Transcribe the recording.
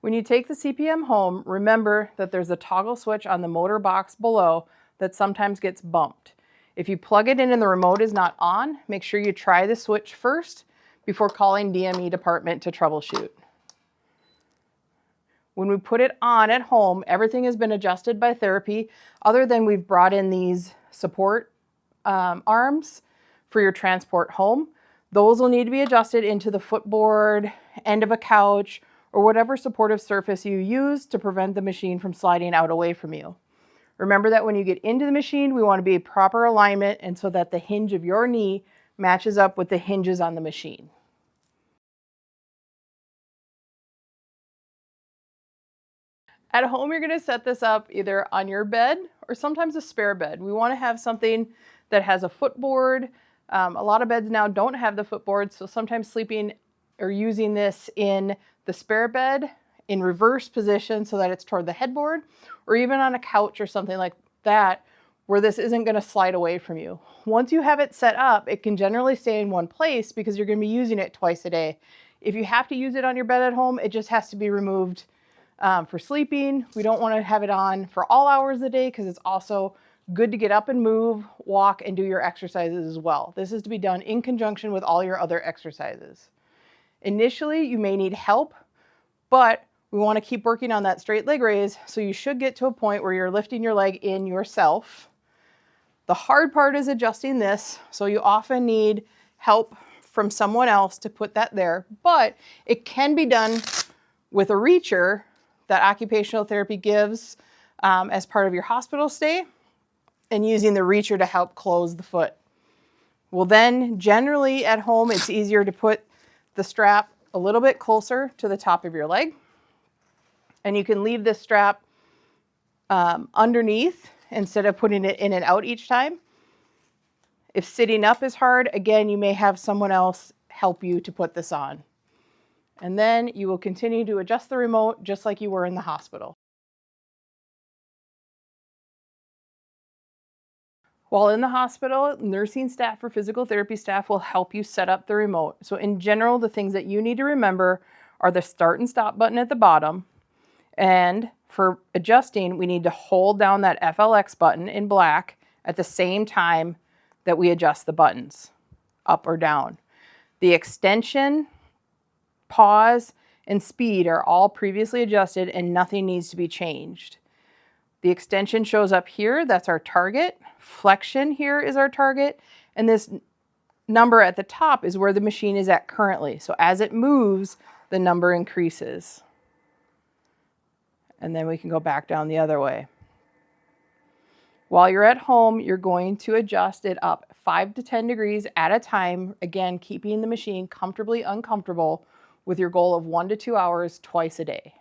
When you take the CPM home, remember that there's a toggle switch on the motor box below that sometimes gets bumped. If you plug it in and the remote is not on, make sure you try the switch first before calling DME department to troubleshoot. When we put it on at home, everything has been adjusted by therapy, other than we've brought in these support arms for your transport home. Those will need to be adjusted into the footboard, end of a couch, or whatever supportive surface you use to prevent the machine from sliding out away from you. Remember that when you get into the machine, we want to be in proper alignment and so that the hinge of your knee matches up with the hinges on the machine. At home, you're going to set this up either on your bed or sometimes a spare bed. We want to have something that has a footboard. A lot of beds now don't have the footboard, so sometimes sleeping or using this in the spare bed in reverse position so that it's toward the headboard, or even on a couch or something like that where this isn't going to slide away from you. Once you have it set up, it can generally stay in one place because you're going to be using it twice a day. If you have to use it on your bed at home, it just has to be removed for sleeping. We don't want to have it on for all hours of the day because it's also good to get up and move, walk, and do your exercises as well. This is to be done in conjunction with all your other exercises. Initially, you may need help, but we want to keep working on that straight leg raise, so you should get to a point where you're lifting your leg in yourself. The hard part is adjusting this, so you often need help from someone else to put that there, but it can be done with a reacher that occupational therapy gives as part of your hospital stay, and using the reacher to help close the foot. Well, then generally at home, it's easier to put the strap a little bit closer to the top of your leg. And you can leave this strap underneath instead of putting it in and out each time. If sitting up is hard, again, you may have someone else help you to put this on. And then you will continue to adjust the remote just like you were in the hospital. While in the hospital, nursing staff or physical therapy staff will help you set up the remote. So in general, the things that you need to remember are the start and stop button at the bottom. And for adjusting, we need to hold down that FLX button in black at the same time that we adjust the buttons, up or down. The extension, pause, and speed are all previously adjusted and nothing needs to be changed. The extension shows up here, that's our target. Flexion here is our target. And this number at the top is where the machine is at currently. So as it moves, the number increases. And then we can go back down the other way. While you're at home, you're going to adjust it up 5 to 10 degrees at a time. Again, keeping the machine comfortably uncomfortable with your goal of 1 to 2 hours twice a day.